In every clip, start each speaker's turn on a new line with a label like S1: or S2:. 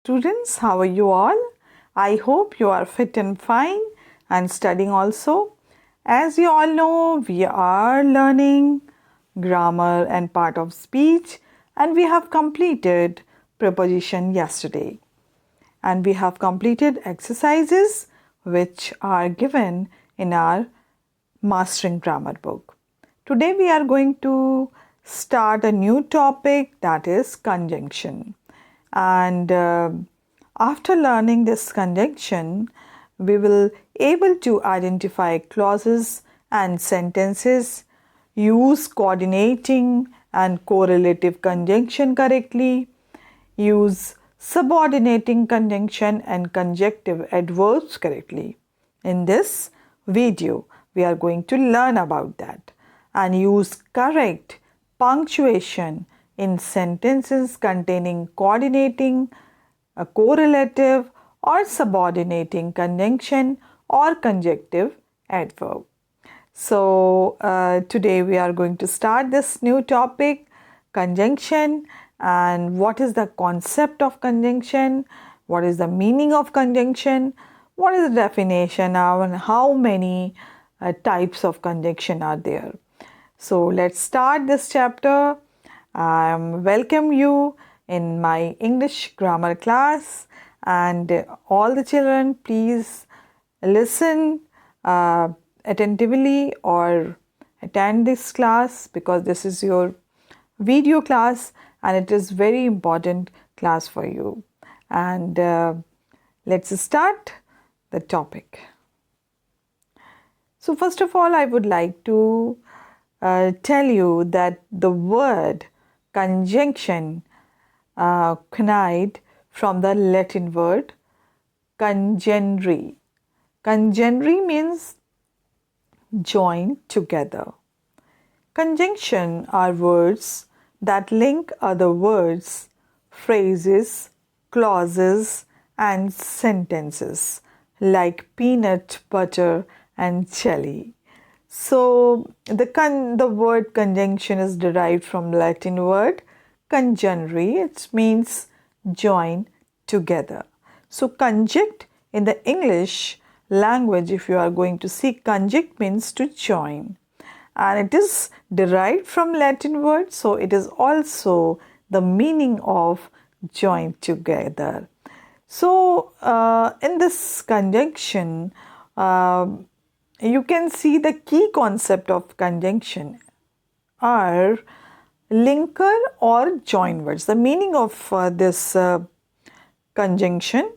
S1: students, how are you all? I hope you are fit and fine and studying also. As you all know, we are learning grammar and part of speech, and we have completed preposition yesterday. And we have completed exercises which are given in our Mastering Grammar book. Today we are going to start a new topic, that is conjunction. And after learning this conjunction, we will able to identify clauses and sentences, use coordinating and correlative conjunction correctly, use subordinating conjunction and conjective adverbs correctly. In this video, we are going to learn about that and use correct punctuation in sentences containing coordinating, a correlative or subordinating conjunction or conjective adverb. So today we are going to start this new topic, conjunction, and what is the concept of conjunction, what is the meaning of conjunction, what is the definition of, and how many types of conjunction are there. So let's start this chapter. I welcome you in my English grammar class, and all the children, please listen attentively or attend this class, because this is your video class and it is very important class for you. And let's start the topic. So first of all, I would like to tell you that the word conjunction connived from the Latin word congenere. Congenere means join together. Conjunction are words that link other words, phrases, clauses, and sentences like peanut butter and jelly. So the word conjunction is derived from Latin word congenere. It means join together. So conjunct in the English language, if you are going to see, conjunct means to join, and it is derived from Latin word, so it is also the meaning of join together. So in this conjunction, you can see the key concept of conjunction are linker or join words. The meaning of this conjunction,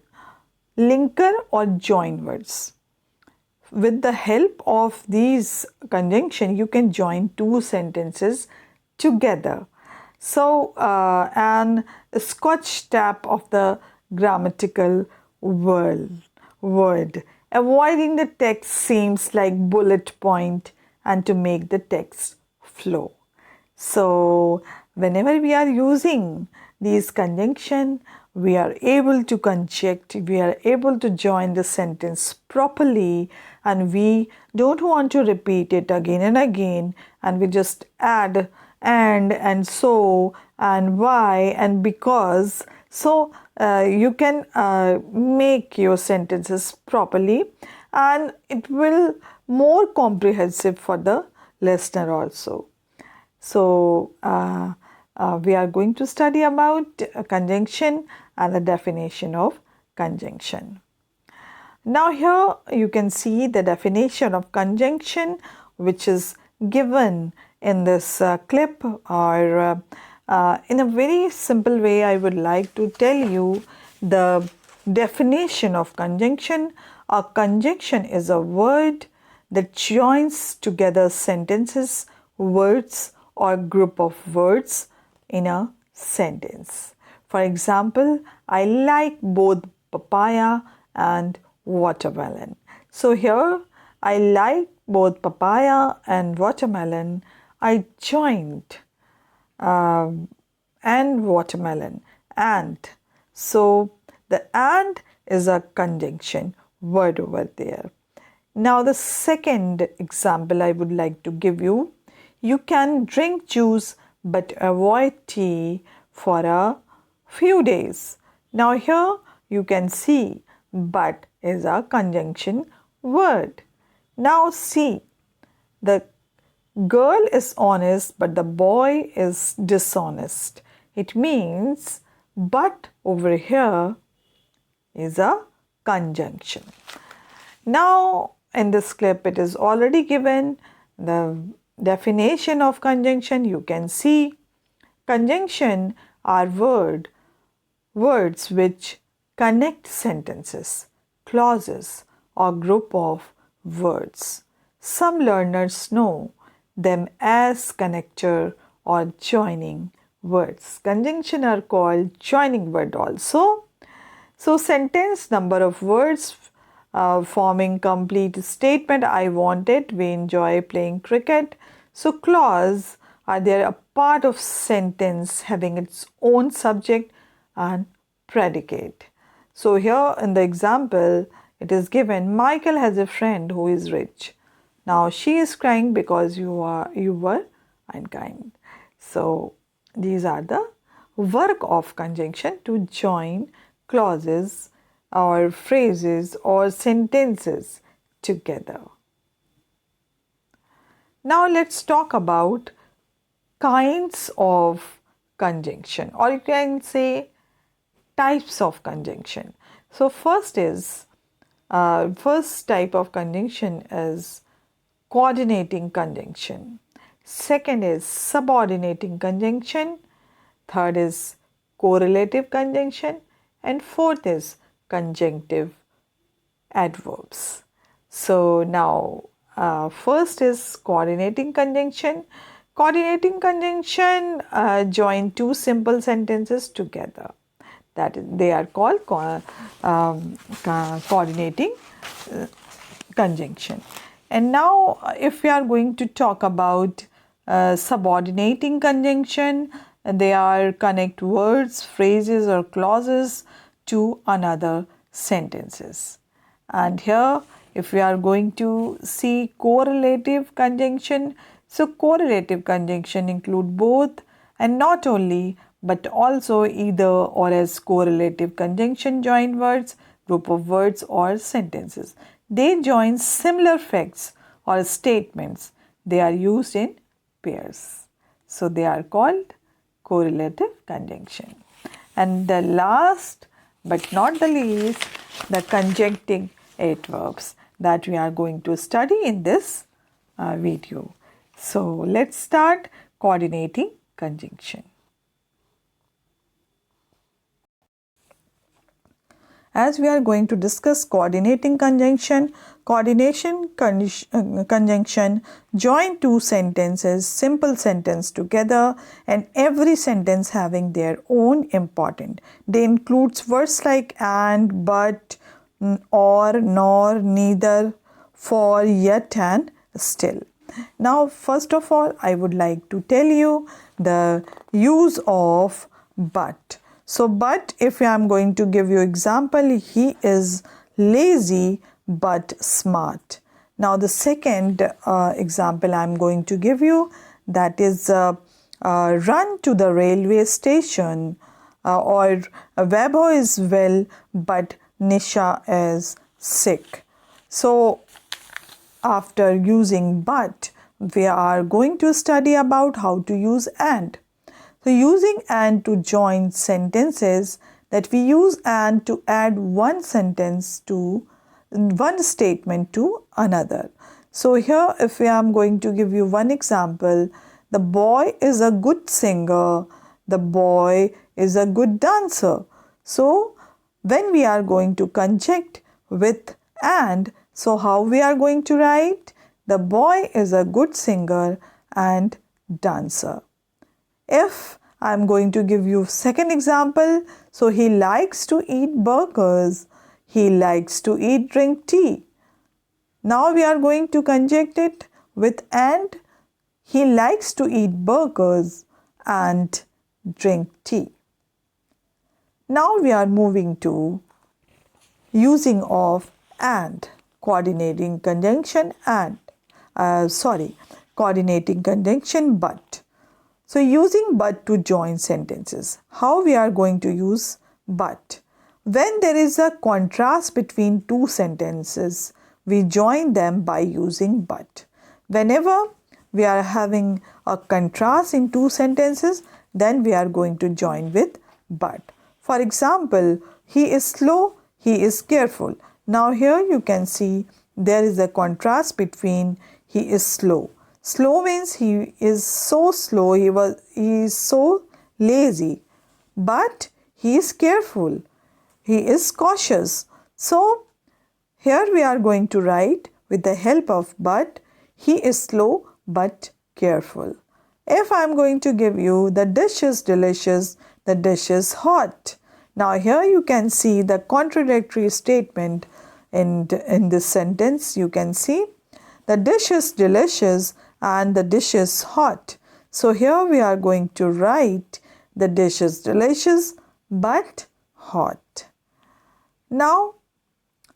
S1: linker or join words. With the help of these conjunction, you can join two sentences together. So an Scotch tap of the grammatical word. Avoiding the text seems like bullet point and to make the text flow. So whenever we are using these conjunction, we are able to conjunct, we are able to join the sentence properly, and we don't want to repeat it again and again, and we just add and so and why and because. So you can make your sentences properly, and it will more comprehensive for the listener also. So we are going to study about conjunction and the definition of conjunction. Now here you can see the definition of conjunction, which is given in this clip, or in a very simple way I would like to tell you the definition of conjunction. A conjunction is a word that joins together sentences, words, or group of words in a sentence. For example, I like both papaya and watermelon. So here, I like both papaya and watermelon. I joined and watermelon. And so the and is a conjunction word over there. Now the second example I would like to give you. You can drink juice but avoid tea for a few days. Now here you can see but is a conjunction word. Now see, the girl is honest but the boy is dishonest. It means but over here is a conjunction. Now in this clip it is already given the definition of conjunction. You can see conjunction are words which connect sentences, clauses or group of words. Some learners know them as connector or joining words. Conjunction are called joining word also. So sentence, number of words forming complete statement. I want it. We enjoy playing cricket. So clause are there a part of sentence having its own subject and predicate. So here in the example it is given, Michael has a friend who is rich. Now she is crying because you were unkind. So these are the work of conjunction, to join clauses or phrases or sentences together. Now let's talk about kinds of conjunction, or you can say types of conjunction. So first type of conjunction is coordinating conjunction. Second is subordinating conjunction. Third is correlative conjunction. And fourth is conjunctive adverbs. So now first is coordinating conjunction. Coordinating conjunction join two simple sentences together. That is, they are called coordinating conjunction. And now if we are going to talk about subordinating conjunction, they are connect words, phrases or clauses to another sentences. And here if we are going to see correlative conjunction, so correlative conjunction include both and not only but also either or as correlative conjunction join words, group of words or sentences. They join similar facts or statements. They are used in pairs. So they are called correlative conjunction. And the last but not the least, the conjunctive adverbs that we are going to study in this video. So let's start coordinating conjunction. As we are going to discuss coordinating conjunction, conjunction join two sentences, simple sentence together, and every sentence having their own important. They includes words like and, but, or, nor, neither, for, yet and still. Now first of all I would like to tell you the use of but. So but, if I am going to give you example, he is lazy but smart. Now the second example I am going to give you, that is run to the railway station, or Vaibhav is well but Nisha is sick. So after using but, we are going to study about how to use and. So using and to join sentences, that we use and to add one sentence to one statement to another. So here if I am going to give you one example, the boy is a good singer, the boy is a good dancer. So when we are going to conjunct with and, so how we are going to write? The boy is a good singer and dancer. If I am going to give you second example, so he likes to eat burgers, he likes to drink tea. Now we are going to conjunct it with and. He likes to eat burgers and drink tea. Now we are moving to using of and, coordinating conjunction and, coordinating conjunction but. So using but to join sentences. How we are going to use but? When there is a contrast between two sentences, we join them by using but. Whenever we are having a contrast in two sentences, then we are going to join with but. For example, he is slow, he is careful. Now here you can see there is a contrast between he is slow. Slow means he is so slow, he is so lazy. But he is careful, he is cautious. So here we are going to write with the help of but, he is slow but careful. If I am going to give you the dish is delicious, the dish is hot. Now here you can see the contradictory statement in this sentence. You can see the dish is delicious and the dish is hot. So here we are going to write the dish is delicious but hot. Now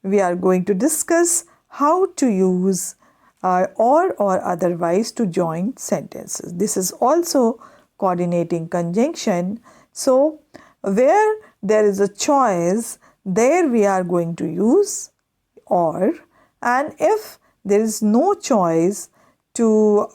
S1: we are going to discuss how to use or otherwise to join sentences. This is also coordinating conjunction. So where there is a choice, there we are going to use or, and if there is no choice to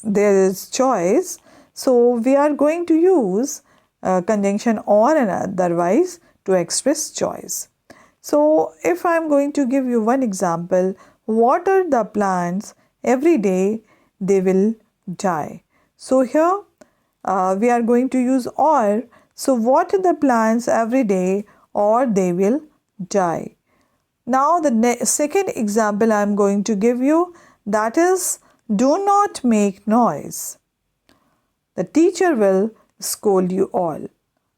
S1: there is choice, so we are going to use conjunction or and otherwise to express choice. So if I am going to give you one example, water the plants every day, they will die. So here we are going to use or. So water the plants every day or they will die. Now the second example I am going to give you, that is do not make noise. The teacher will scold you all.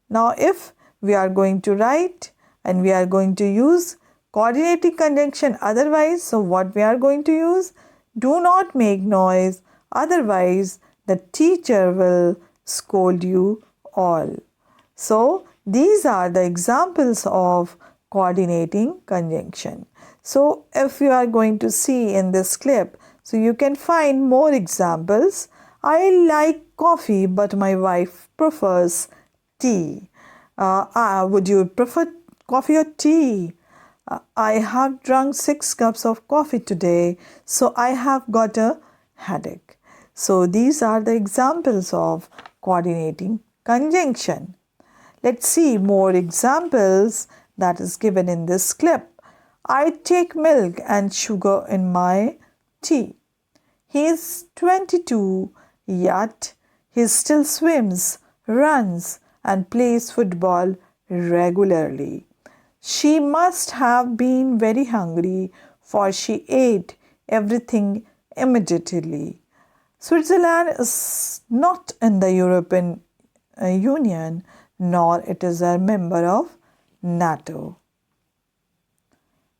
S1: Now if we are going to write and we are going to use coordinating conjunction otherwise, so what we are going to use? Do not make noise, otherwise the teacher will scold you all. So these are the examples of coordinating conjunction. So if you are going to see in this clip, so you can find more examples. I like coffee but my wife prefers tea. Would you prefer coffee or tea? I have drunk 6 cups of coffee today, so I have got a headache. So these are the examples of coordinating conjunction. Let's see more examples that is given in this clip. I take milk and sugar in my tea. He is 22, yet he still swims, runs, and plays football regularly. She must have been very hungry, for she ate everything immediately. Switzerland is not in the European Union, nor it is a member of NATO.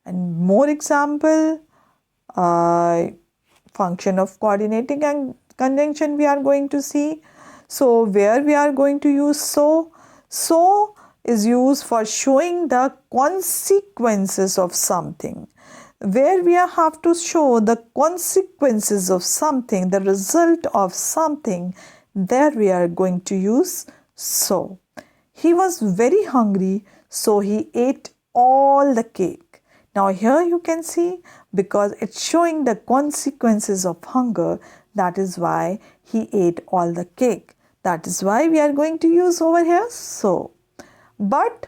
S1: And more example, function of coordinating and conjunction we are going to see. So where we are going to use so. So is used for showing the consequences of something. Where we have to show the consequences of something, the result of something, there we are going to use so. He was very hungry, so he ate all the cake. Now here you can see, because it's showing the consequences of hunger, that is why he ate all the cake. That is why we are going to use over here so. But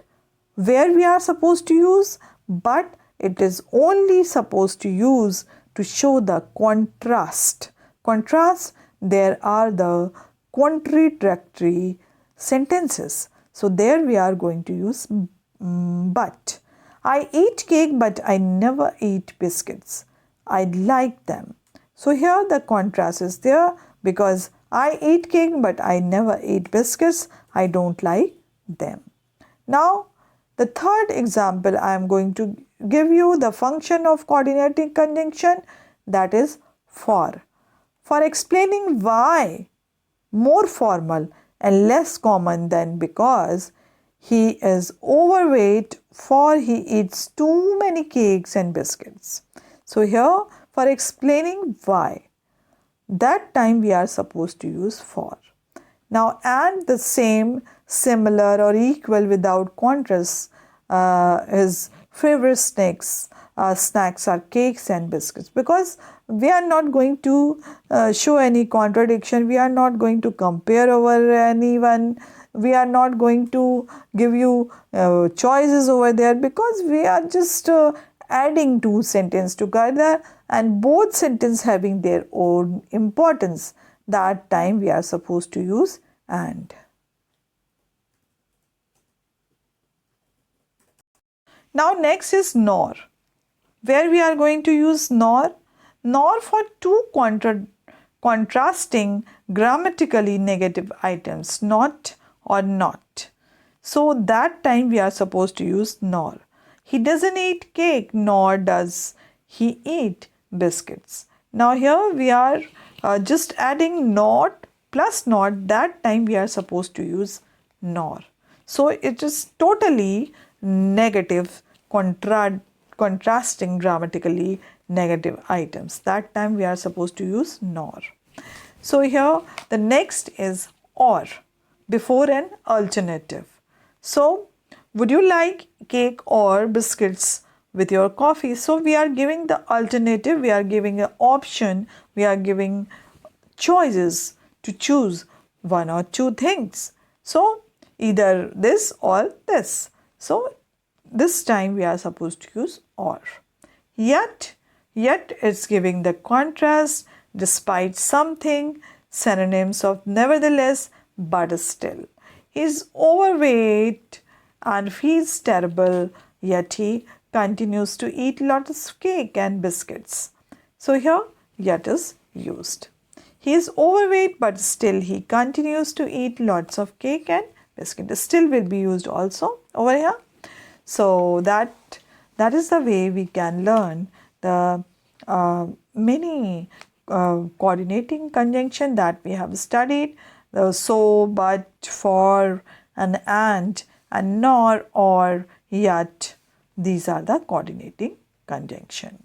S1: where we are supposed to use but, it is only supposed to use to show the contrast. Contrast, there are the contradictory sentences. So there we are going to use but. I eat cake but I never eat biscuits. I like them. So here the contrast is there, because I eat cake but I never eat biscuits. I don't like them. Now the third example I am going to give you the function of coordinating conjunction, that is for. For explaining why, more formal and less common than because. He is overweight, for he eats too many cakes and biscuits. So here for explaining why, that time we are supposed to use for. Now and the same, similar or equal without contrast. His favorite snacks are cakes and biscuits, because we are not going to show any contradiction, we are not going to compare over anyone, we are not going to give you choices over there, because we are just adding two sentences together and both sentences having their own importance. That time we are supposed to use and. Now next is nor, where we are going to use nor for two contrasting grammatically negative items, not or not. So that time we are supposed to use nor. He doesn't eat cake, nor does he eat biscuits. Now here we are just adding not plus not. That time we are supposed to use nor. So it is totally negative, contrasting grammatically negative items. That time we are supposed to use nor. So here the next is or, before an alternative. So would you like cake or biscuits with your coffee? So we are giving the alternative, we are giving an option, we are giving choices to choose one or two things. So either this or this. So this time we are supposed to use or. Yet it's giving the contrast, despite something, synonyms of nevertheless, but still. He is overweight and feels terrible, yet he continues to eat lots of cake and biscuits. So here yet is used. He is overweight, but still he continues to eat lots of cake and biscuit. Still will be used also over here. So that is the way we can learn the many coordinating conjunction that we have studied. So, but, for, and nor, or, yet. These are the coordinating conjunction.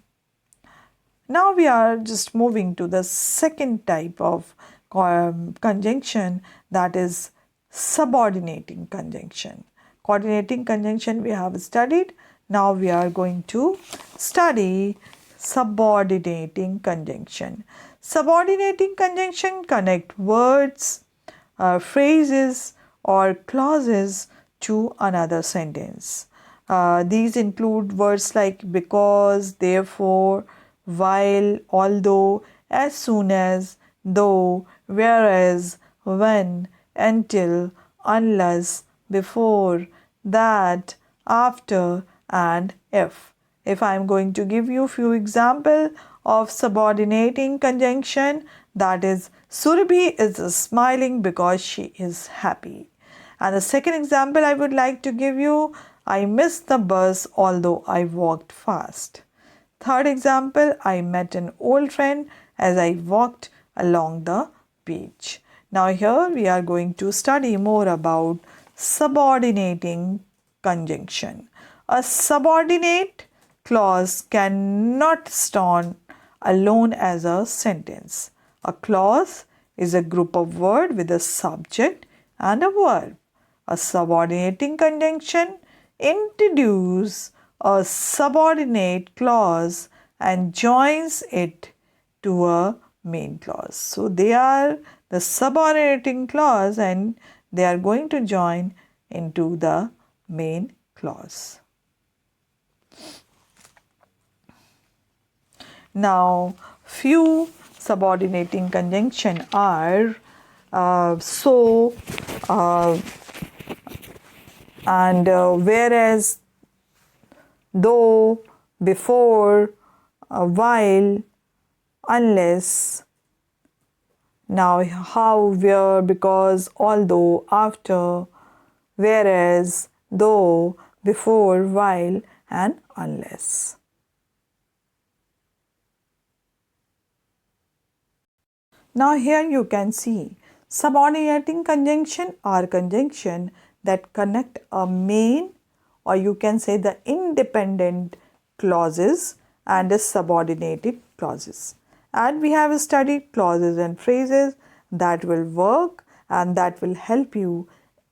S1: Now we are just moving to the second type of conjunction, that is subordinating conjunction. Coordinating conjunction we have studied. Now we are going to study subordinating conjunction. Subordinating conjunction connect words, phrases or clauses to another sentence. These include words like because, therefore, while, although, as soon as, though, whereas, when, until, unless, before, that, after, and if. If I am going to give you few examples of subordinating conjunction, that is Surabhi is smiling because she is happy. And the second example I would like to give you, I missed the bus although I walked fast. Third example, I met an old friend as I walked along the beach. Now here we are going to study more about subordinating conjunction. A subordinate clause cannot stand alone as a sentence. A clause is a group of words with a subject and a verb. A subordinating conjunction introduces a subordinate clause and joins it to a main clause. So they are the subordinating clause and they are going to join into the main clause. Now, few subordinating conjunction are so and whereas, though, before, while, unless. Now, how, where, because, although, after, whereas, though, before, while, and unless. Now here you can see subordinating conjunction are conjunction that connect a main, or you can say the independent clauses and the subordinated clauses. And we have studied clauses and phrases that will work and that will help you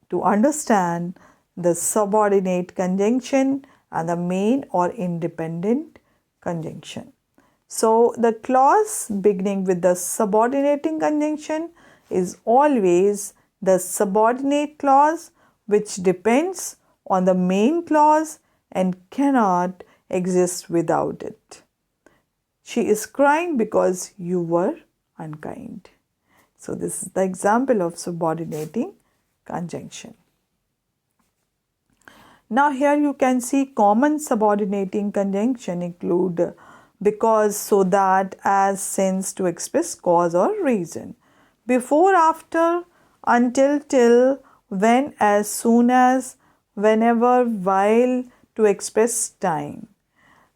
S1: to understand the subordinate conjunction and the main or independent conjunction. So the clause beginning with the subordinating conjunction is always the subordinate clause which depends on the main clause and cannot exist without it. She is crying because you were unkind. So this is the example of subordinating conjunction. Now here you can see common subordinating conjunction include because, so that, as, since to express cause or reason. Before, after, until, till, when, as soon as, whenever, while to express time.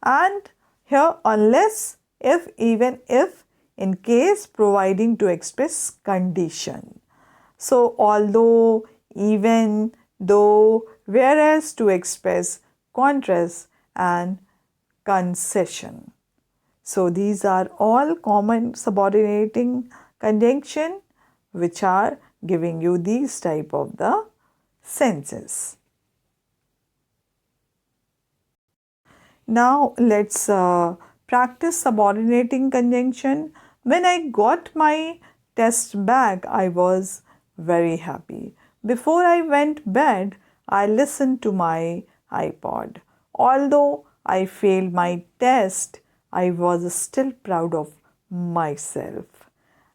S1: And here unless, if, even if, in case, providing to express condition. So although, even, though, whereas to express contrast and concession. So these are all common subordinating conjunction which are giving you these type of the senses. Now let's practice subordinating conjunction. When I got my test back, I was very happy. Before I went bed, I listened to my iPod. Although I failed my test, I was still proud of myself.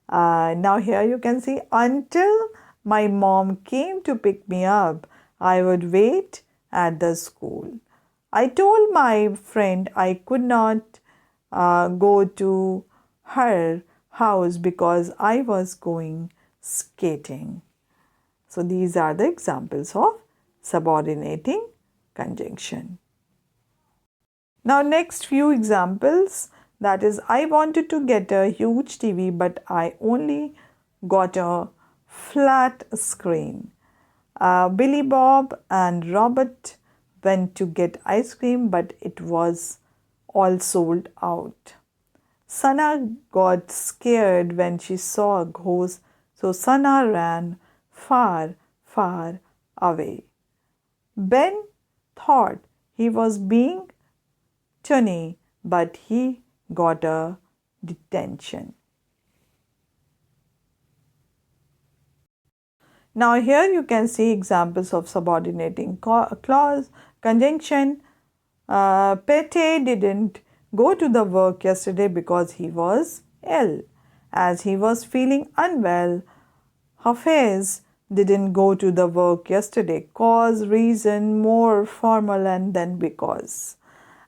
S1: Now here you can see, until my mom came to pick me up, I would wait at the school. I told my friend I could not go to her house because I was going skating. So these are the examples of subordinating conjunction. Now next few examples, that is, I wanted to get a huge TV but I only got a flat screen. Billy Bob and Robert went to get ice cream but it was all sold out. Sana got scared when she saw a ghost, so Sana ran far, far away. Ben thought he was being tunny, but he got a detention. Now here you can see examples of subordinating clause conjunction. Pete didn't go to the work yesterday because he was ill. As he was feeling unwell, Hafiz didn't go to the work yesterday. Cause, reason, more formal, and then because.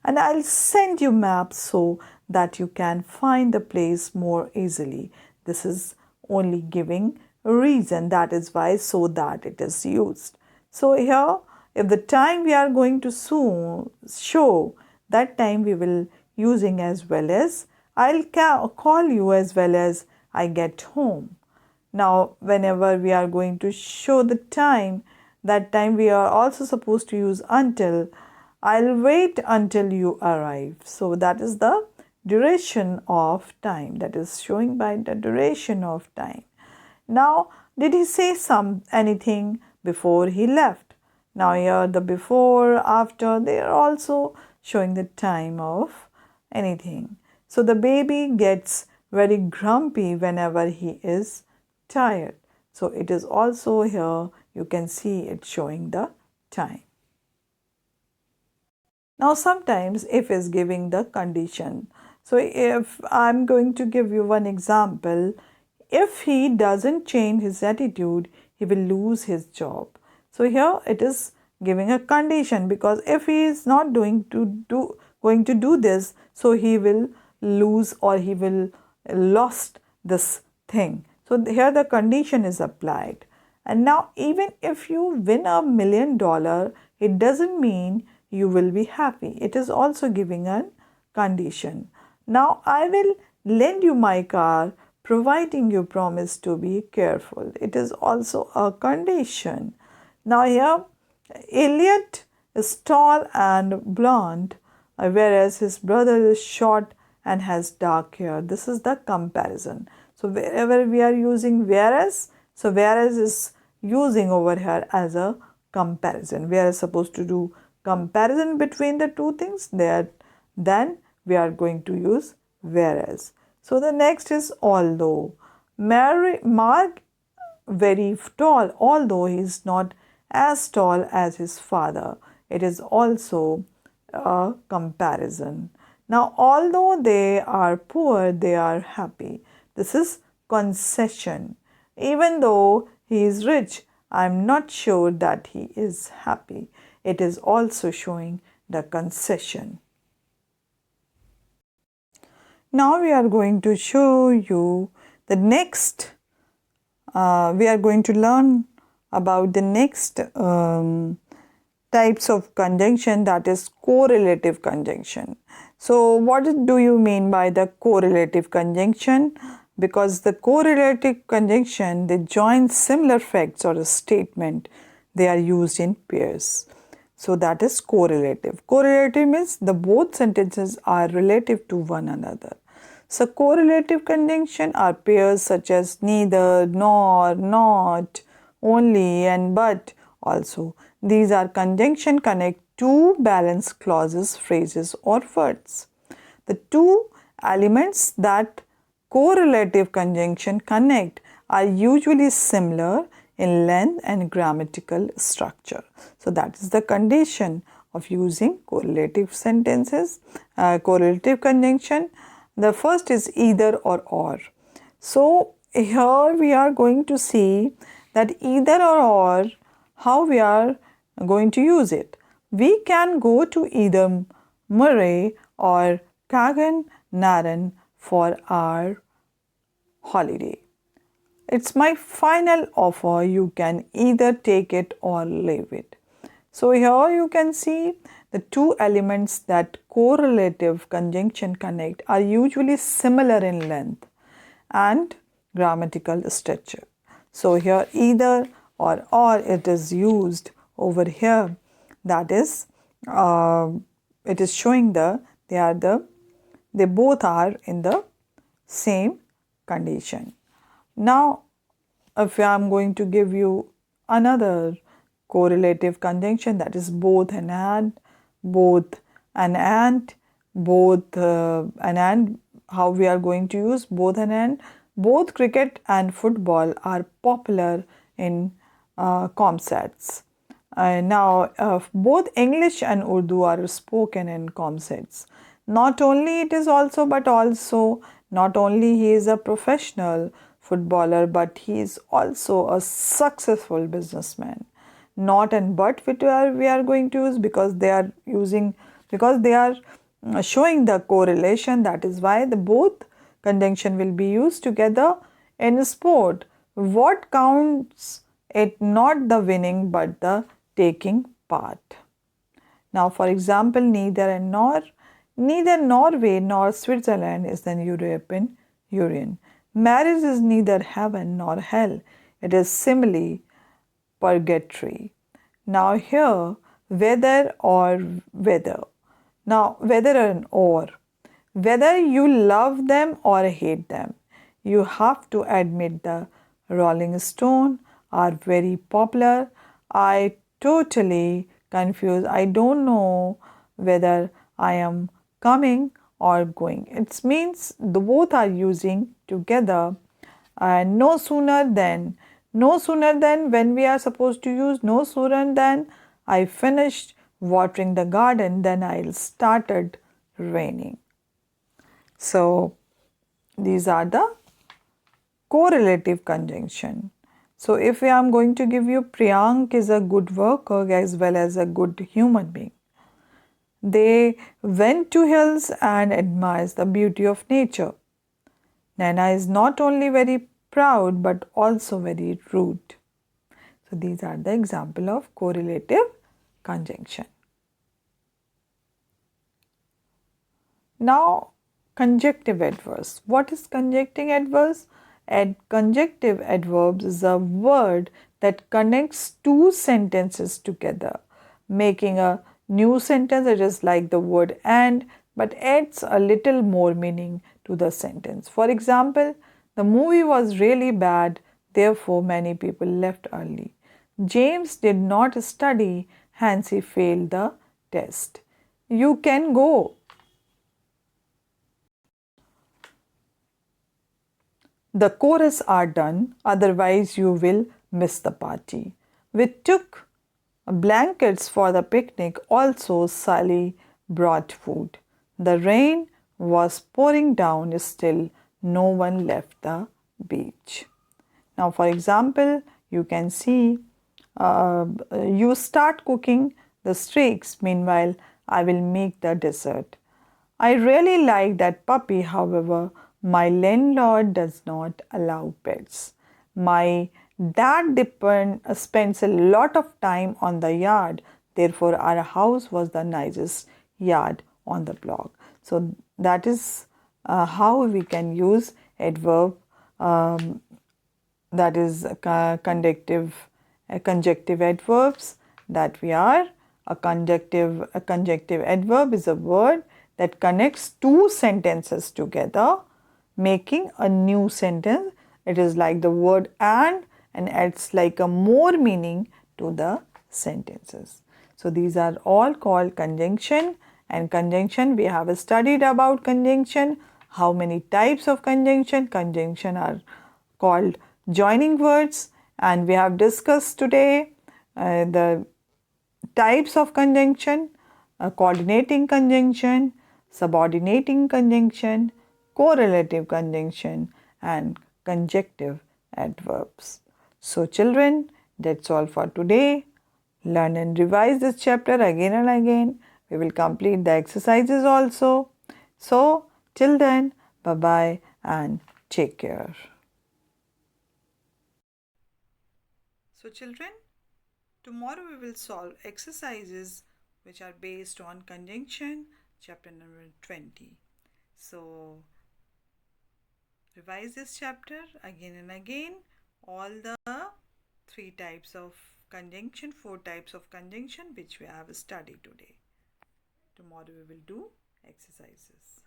S1: And I'll send you maps so that you can find the place more easily. This is only giving a reason, that is why so that it is used. So here, if the time we are going to show, that time we will using as well as I'll call you as well as I get home. Now whenever we are going to show the time, that time we are also supposed to use until. I'll wait until you arrive. So that is the duration of time, that is showing by the duration of time. Now did he say anything before he left? Now here the before, after, they are also showing the time of anything. So the baby gets very grumpy whenever he is tired. So it is also here, you can see it showing the time. Now sometimes if is giving the condition. So if I'm going to give you one example, if he doesn't change his attitude, he will lose his job. So here it is giving a condition, because if he is not going to do this, so he will lose or he will lost this thing. So here the condition is applied. And now even if you win $1 million, it doesn't mean you will be happy. It is also giving a condition. Now I will lend you my car providing you promise to be careful. It is also a condition. Now here Elliot is tall and blonde, whereas his brother is short and has dark hair. This is the comparison. So wherever we are using whereas, So whereas is using over here as a comparison. We are supposed to do comparison between the two things there. Then we are going to use whereas. So the next is although. Mark very tall, although he is not as tall as his father. It is also a comparison. Now, although they are poor, they are happy. This is concession. Even though he is rich, I am not sure that he is happy. It is also showing the concession. Now we are going to show you the next, we are going to learn about the next types of conjunction, that is correlative conjunction. So what do you mean by the correlative conjunction? Because the correlative conjunction, they join similar facts or a statement, they are used in pairs. So that is correlative. Correlative means the both sentences are relative to one another. So correlative conjunction are pairs such as neither, nor, not, only, and but also. These are conjunction connect two balance clauses, phrases, or words. The two elements that correlative conjunction connect are usually similar in length and grammatical structure. So that is the condition of using correlative sentences, correlative conjunction. The first is either or. So here we are going to see that either or, how we are going to use it. We can go to either Murray or Kagan Naran for our holiday. It's my final offer. You can either take it or leave it. So here you can see the two elements that correlative conjunction connect are usually similar in length and grammatical structure. So here either or it is used over here. That is, it is showing they both are in the same condition. Now, if I am going to give you another correlative conjunction, that is both and, both and, both and, how we are going to use both and. Both cricket and football are popular in ComSets. Now, both English and Urdu are spoken in ComSets. Not only it is also, but also not only he is a professional footballer, but he is also a successful businessman. Not and but which we are going to use because they are showing the correlation. That is why the both conjunction will be used together in sport. What counts it not the winning but the taking part. Now, for example, neither and nor. Neither Norway nor Switzerland is the European Union. Marriage is neither heaven nor hell. It is simply purgatory. Now here, whether or whether. Now, whether and or. Whether you love them or hate them, you have to admit the Rolling Stone are very popular. I totally confused. I don't know whether I am coming or going. It means the both are using together. And no sooner than when we are supposed to use no sooner than I finished watering the garden, then I started raining. So these are the correlative conjunction. So if I am going to give you, Priyank is a good worker as well as a good human being. They went to hills and admires the beauty of nature. Nana is not only very proud but also very rude. So these are the example of correlative conjunction. Now, conjective adverbs. What is conjective adverbs? Conjective adverbs is a word that connects two sentences together, making a new sentence. It is like the word and, but adds a little more meaning to the sentence. For example, the movie was really bad, Therefore, many people left early. James did not study, hence he failed the test. You can go. The chorus are done, otherwise you will miss the party. We took blankets for the picnic, also Sally brought food. The rain was pouring down, still no one left the beach. Now, for example, you can see you start cooking the steaks, meanwhile, I will make the dessert. I really like that puppy, however, my landlord does not allow pets. My dad spends a lot of time on the yard, therefore, our house was the nicest yard on the block. So, that is how we can use adverb, that is conjunctive adverbs that we are. A conjunctive adverb is a word that connects two sentences together, making a new sentence. It is like the word and adds like a more meaning to the sentences. So these are all called conjunction, and conjunction we have studied about conjunction. How many types of conjunction? Conjunction are called joining words, and we have discussed today the types of conjunction: coordinating conjunction, subordinating conjunction, correlative conjunction, and conjective adverbs. So children, that's all for today. Learn and revise this chapter again and again. We will complete the exercises also. So till then, bye bye and take care. So children, tomorrow we will solve exercises which are based on conjunction, chapter number 20. So revise this chapter again and again, all the three types of conjunction, four types of conjunction which we have studied today. Tomorrow we will do exercises.